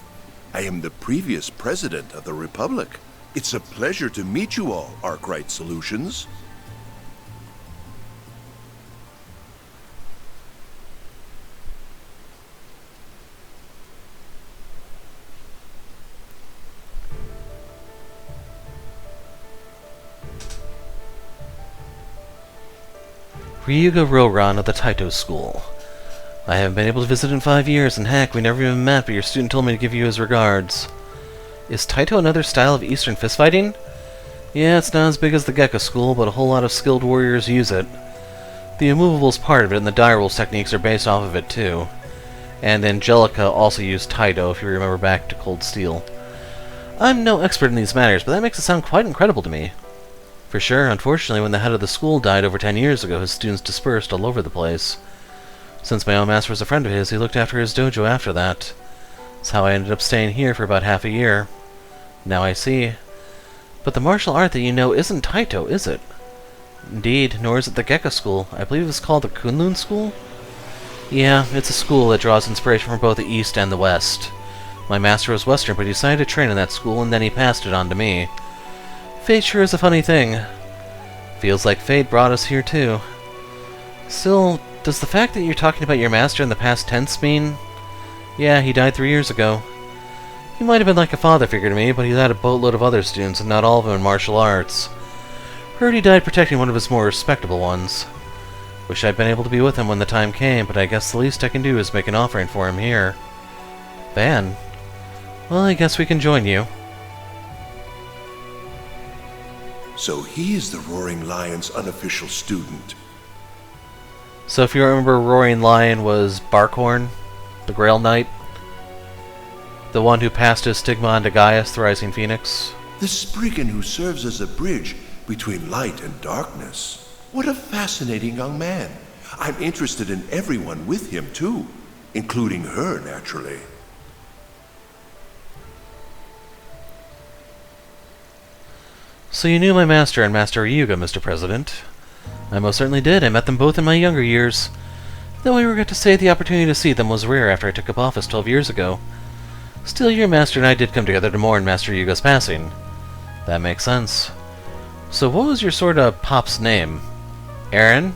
I am the previous president of the Republic. It's a pleasure to meet you all, Arkwright Solutions. Ryuga Roran of the Taito School. I haven't been able to visit in 5 years, and heck, we never even met, but your student told me to give you his regards. Is Taito another style of Eastern fistfighting? Yeah, it's not as big as the Gecko School, but a whole lot of skilled warriors use it. The immovable's part of it, and the dire wolves techniques are based off of it, too. And Angelica also used Taito, if you remember back to Cold Steel. I'm no expert in these matters, but that makes it sound quite incredible to me. For sure, unfortunately, when the head of the school died over 10 years ago, his students dispersed all over the place. Since my own master was a friend of his, he looked after his dojo after that. That's how I ended up staying here for about half a year. Now I see. But the martial art that you know isn't Taito, is it? Indeed, nor is it the Gecko School. I believe it's called the Kunlun School? Yeah, it's a school that draws inspiration from both the East and the West. My master was Western, but he decided to train in that school, and then he passed it on to me. Fate sure is a funny thing. Feels like fate brought us here, too. Still, does the fact that you're talking about your master in the past tense mean... Yeah, he died 3 years ago. He might have been like a father figure to me, but he had a boatload of other students, and not all of them in martial arts. Heard he died protecting one of his more respectable ones. Wish I'd been able to be with him when the time came, but I guess the least I can do is make an offering for him here. Van? Well, I guess we can join you. So he is the Roaring Lion's unofficial student. So if you remember, Roaring Lion was Barkhorn, the Grail Knight? The one who passed his stigma on to Gaius, the Rising Phoenix? The Spriggan who serves as a bridge between light and darkness. What a fascinating young man. I'm interested in everyone with him, too. Including her, naturally. So you knew my master and Master Ryuga, Mr. President. I most certainly did. I met them both in my younger years. Though I regret to say the opportunity to see them was rare after I took up office 12 years ago. Still, your master and I did come together to mourn Master Ryuga's passing. That makes sense. So what was your sort of pop's name? Aaron?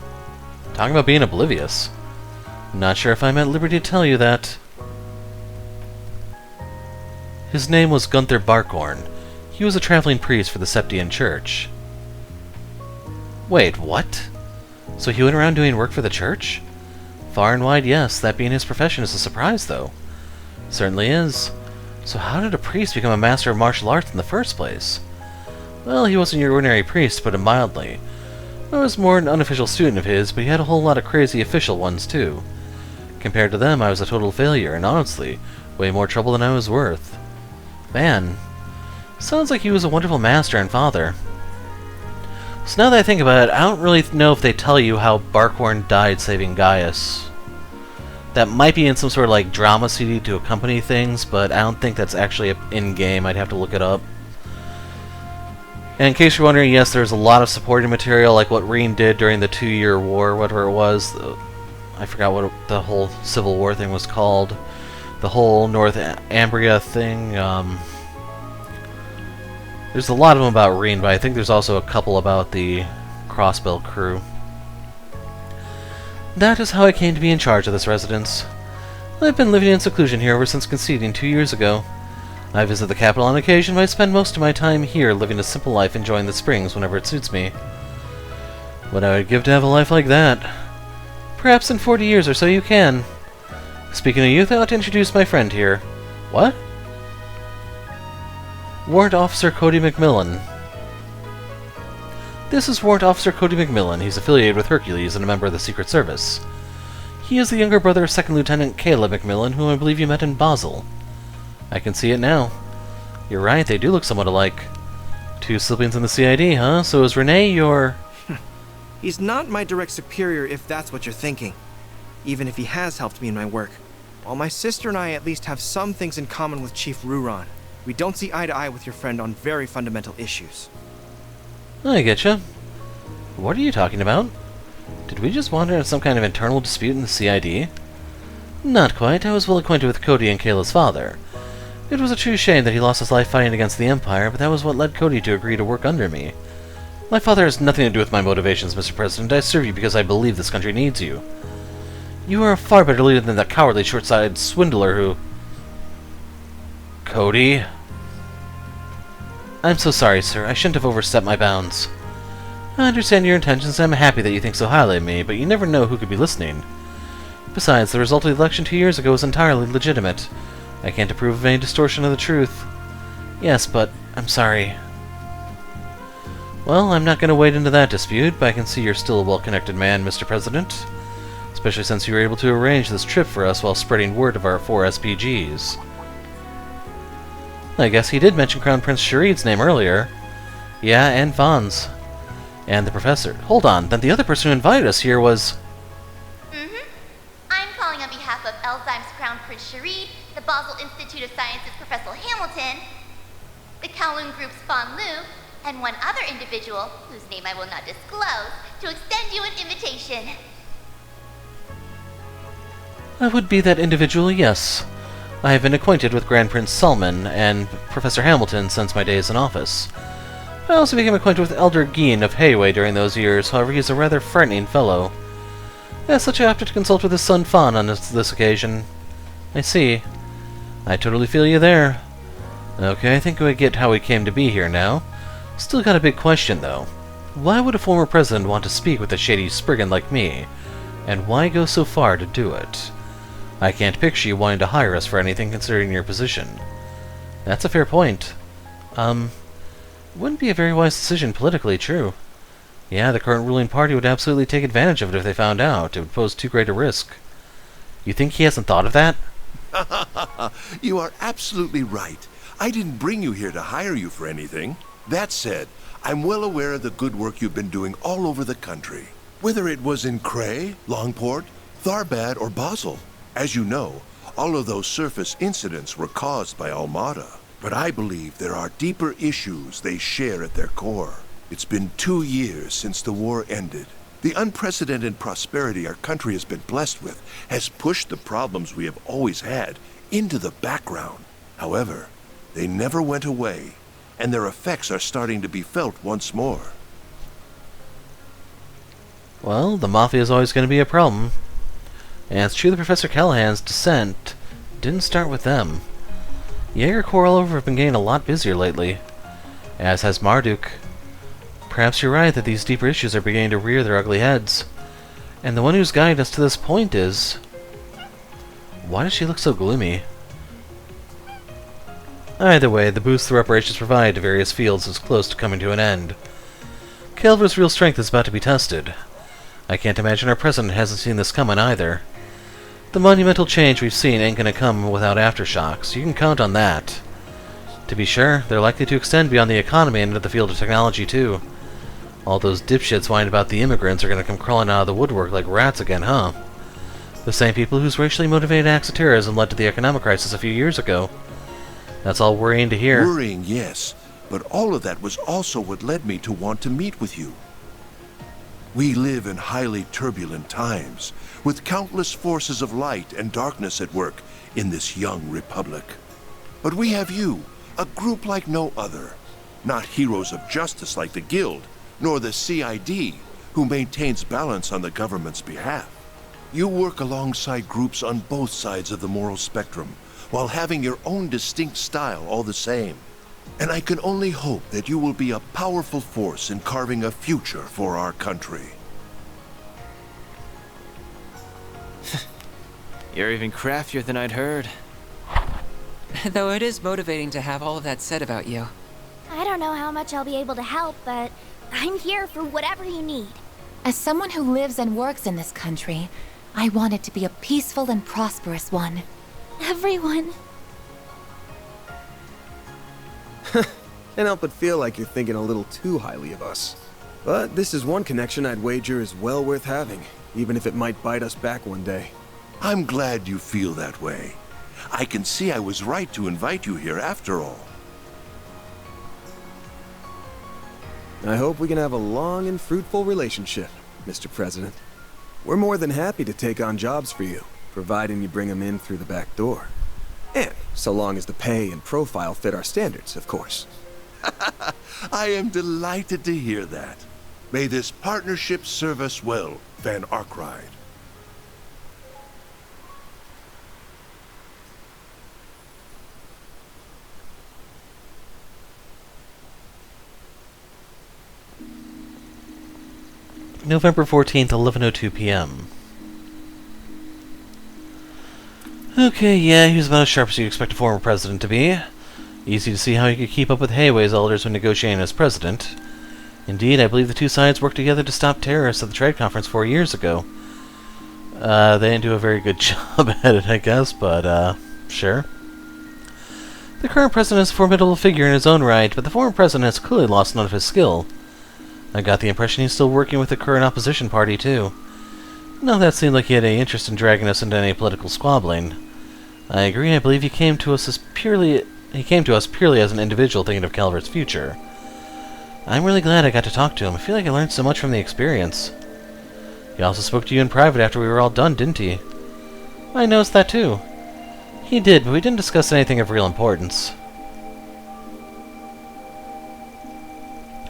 Talking about being oblivious. Not sure if I'm at liberty to tell you that. His name was Gunther Barkhorn. He was a traveling priest for the Septian Church. Wait, what? So he went around doing work for the church? Far and wide, yes. That being his profession is a surprise, though. Certainly is. So how did a priest become a master of martial arts in the first place? Well, he wasn't your ordinary priest, to put it mildly. I was more an unofficial student of his, but he had a whole lot of crazy official ones, too. Compared to them, I was a total failure, and honestly, way more trouble than I was worth. Man, sounds like he was a wonderful master and father. So now that I think about it, I don't really know if they tell you how Barkhorn died saving Gaius. That might be in some sort of like drama CD to accompany things, but I don't think that's actually in-game. I'd have to look it up. And in case you're wondering, yes, there's a lot of supporting material, like what Reen did during the 2-year war, whatever it was. I forgot what the whole Civil War thing was called. The whole North Ambria thing. There's a lot of them about Reen, but I think there's also a couple about the Crossbell crew. That is how I came to be in charge of this residence. I've been living in seclusion here ever since conceding 2 years ago. I visit the capital on occasion, but I spend most of my time here living a simple life, enjoying the springs whenever it suits me. What I would give to have a life like that. Perhaps in 40 years or so you can. Speaking of youth, I ought to introduce my friend here. What? Warrant Officer Cody McMillan. This is Warrant Officer Cody McMillan. He's affiliated with Hercules and a member of the Secret Service. He is the younger brother of 2nd Lieutenant Caleb McMillan, whom I believe you met in Basel. I can see it now. You're right, they do look somewhat alike. Two siblings in the CID, huh? So is Renee your... He's not my direct superior if that's what you're thinking. Even if he has helped me in my work. While my sister and I at least have some things in common with Chief Ruron, we don't see eye to eye with your friend on very fundamental issues. I getcha. What are you talking about? Did we just wander into some kind of internal dispute in the CID? Not quite. I was well acquainted with Cody and Kayla's father. It was a true shame that he lost his life fighting against the Empire, but that was what led Cody to agree to work under me. My father has nothing to do with my motivations, Mr. President. I serve you because I believe this country needs you. You are a far better leader than that cowardly, short-sighted swindler who... Cody? I'm so sorry, sir. I shouldn't have overstepped my bounds. I understand your intentions, and I'm happy that you think so highly of me, but you never know who could be listening. Besides, the result of the election 2 years ago was entirely legitimate. I can't approve of any distortion of the truth. Yes, but I'm sorry. Well, I'm not going to wade into that dispute, but I can see you're still a well-connected man, Mr. President. Especially since you were able to arrange this trip for us while spreading word of our 4 SPGs. I guess he did mention Crown Prince Sharid's name earlier. Yeah, and Vaughn's. And the professor. Hold on, then the other person who invited us here was... I'm calling on behalf of Elzheim's Crown Prince Sharid, the Basel Institute of Sciences Professor Hamilton, the Kowloon Group's Fan Lu, and one other individual, whose name I will not disclose, to extend you an invitation. I would be that individual, yes. I have been acquainted with Grand Prince Salman and Professor Hamilton since my days in office. I also became acquainted with Elder Geen of Hayway during those years, however he is a rather frightening fellow. As such, I opted to consult with his son Fawn on this occasion. I see. I totally feel you there. Okay, I think we get how we came to be here now. Still got a big question, though. Why would a former president want to speak with a shady spriggan like me? And why go so far to do it? I can't picture you wanting to hire us for anything considering your position. That's a fair point. Wouldn't be a very wise decision politically, true. Yeah, the current ruling party would absolutely take advantage of it if they found out. It would pose too great a risk. You think he hasn't thought of that? You are absolutely right. I didn't bring you here to hire you for anything. That said, I'm well aware of the good work you've been doing all over the country. Whether it was in Cray, Longport, Tharbad, or Basel. As you know, all of those surface incidents were caused by Almada. But I believe there are deeper issues they share at their core. It's been 2 years since the war ended. The unprecedented prosperity our country has been blessed with has pushed the problems we have always had into the background. However, they never went away, and their effects are starting to be felt once more. Well, the Mafia is always going to be a problem. And it's true that Professor Callahan's descent didn't start with them. Jaeger Corps all over have been getting a lot busier lately, as has Marduk. Perhaps you're right that these deeper issues are beginning to rear their ugly heads. And the one who's guided us to this point is... Why does she look so gloomy? Either way, the boost the reparations provide to various fields is close to coming to an end. Kelver's real strength is about to be tested. I can't imagine our president hasn't seen this coming either. The monumental change we've seen ain't gonna come without aftershocks. You can count on that. To be sure, they're likely to extend beyond the economy and into the field of technology, too. All those dipshits whining about the immigrants are gonna come crawling out of the woodwork like rats again, huh? The same people whose racially motivated acts of terrorism led to the economic crisis a few years ago. That's all worrying to hear. Worrying, yes, but all of that was also what led me to want to meet with you. We live in highly turbulent times, with countless forces of light and darkness at work in this young republic. But we have you, a group like no other. Not heroes of justice like the Guild, nor the CID, who maintains balance on the government's behalf. You work alongside groups on both sides of the moral spectrum, while having your own distinct style all the same. And I can only hope that you will be a powerful force in carving a future for our country. You're even craftier than I'd heard. Though it is motivating to have all of that said about you. I don't know how much I'll be able to help, but I'm here for whatever you need. As someone who lives and works in this country, I want it to be a peaceful and prosperous one. Everyone. Can't help but feel like you're thinking a little too highly of us. But this is one connection I'd wager is well worth having, even if it might bite us back one day. I'm glad you feel that way. I can see I was right to invite you here after all. I hope we can have a long and fruitful relationship, Mr. President. We're more than happy to take on jobs for you, providing you bring them in through the back door. And so long as the pay and profile fit our standards, of course. I am delighted to hear that. May this partnership serve us well, Van Arkwright. November 14th, 11:02 p.m. Okay, yeah, he was about as sharp as you expect a former president to be. Easy to see how he could keep up with Hayway's elders when negotiating as president. Indeed, I believe the two sides worked together to stop terrorists at the trade conference 4 years ago. They didn't do a very good job at it, I guess, but, sure. The current president is a formidable figure in his own right, but the former president has clearly lost none of his skill. I got the impression he's still working with the current opposition party, too. No, that seemed like he had any interest in dragging us into any political squabbling. I agree, I believe he came to us purely as an individual thinking of Calvert's future. I'm really glad I got to talk to him. I feel like I learned so much from the experience. He also spoke to you in private after we were all done, didn't he? I noticed that too. He did, but we didn't discuss anything of real importance.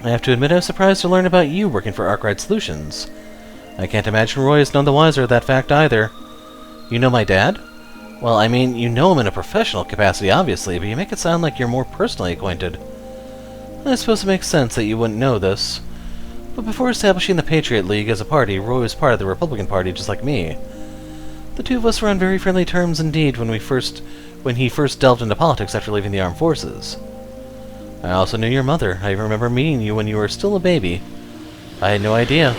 I have to admit I was surprised to learn about you working for Arkwright Solutions. I can't imagine Roy is none the wiser of that fact either. You know my dad? Well, I mean, you know him in a professional capacity, obviously, but you make it sound like you're more personally acquainted. I suppose it makes sense that you wouldn't know this. But before establishing the Patriot League as a party, Roy was part of the Republican Party just like me. The two of us were on very friendly terms indeed when he first delved into politics after leaving the armed forces. I also knew your mother. I remember meeting you when you were still a baby. I had no idea.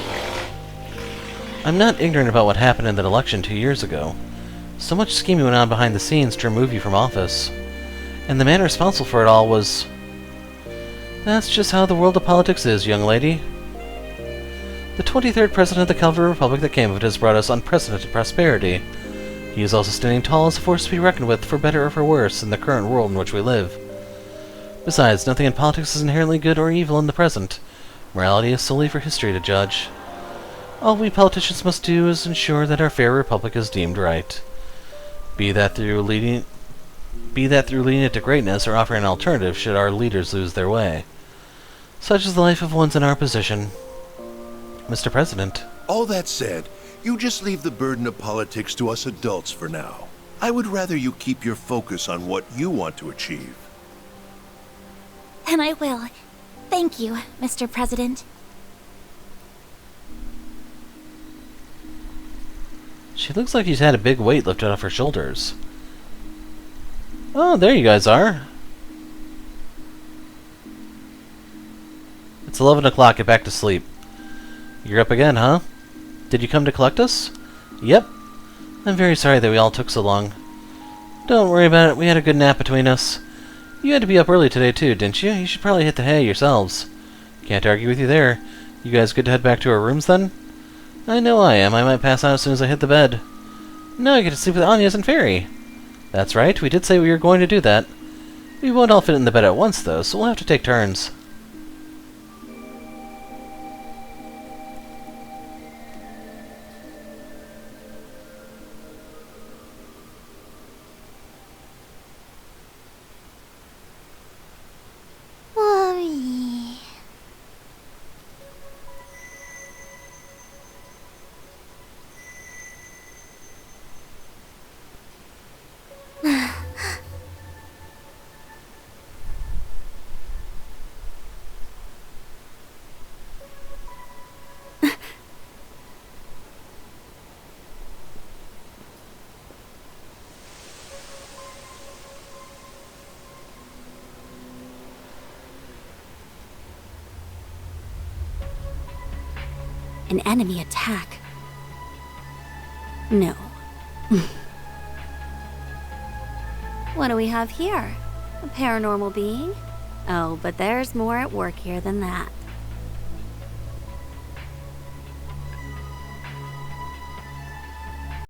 I'm not ignorant about what happened in that election 2 years ago. So much scheming went on behind the scenes to remove you from office. And the man responsible for it all was... That's just how the world of politics is, young lady. The 23rd president of the Calvary Republic that came of it has brought us unprecedented prosperity. He is also standing tall as a force to be reckoned with, for better or for worse, in the current world in which we live. Besides, nothing in politics is inherently good or evil in the present. Morality is solely for history to judge. All we politicians must do is ensure that our fair republic is deemed right. Be that through leading it to greatness or offering an alternative should our leaders lose their way. Such is the life of ones in our position. Mr. President. All that said, you just leave the burden of politics to us adults for now. I would rather you keep your focus on what you want to achieve. And I will. Thank you, Mr. President. She looks like she's had a big weight lifted off her shoulders. Oh, there you guys are. It's 11 o'clock, get back to sleep. You're up again, huh? Did you come to collect us? Yep. I'm very sorry that we all took so long. Don't worry about it, we had a good nap between us. You had to be up early today too, didn't you? You should probably hit the hay yourselves. Can't argue with you there. You guys good to head back to our rooms then? I know I am. I might pass out as soon as I hit the bed. No, I get to sleep with Anya's and Fairy. That's right, we did say we were going to do that. We won't all fit in the bed at once though, so we'll have to take turns. Mommy. An enemy attack. No. What do we have here? A paranormal being? Oh, but there's more at work here than that.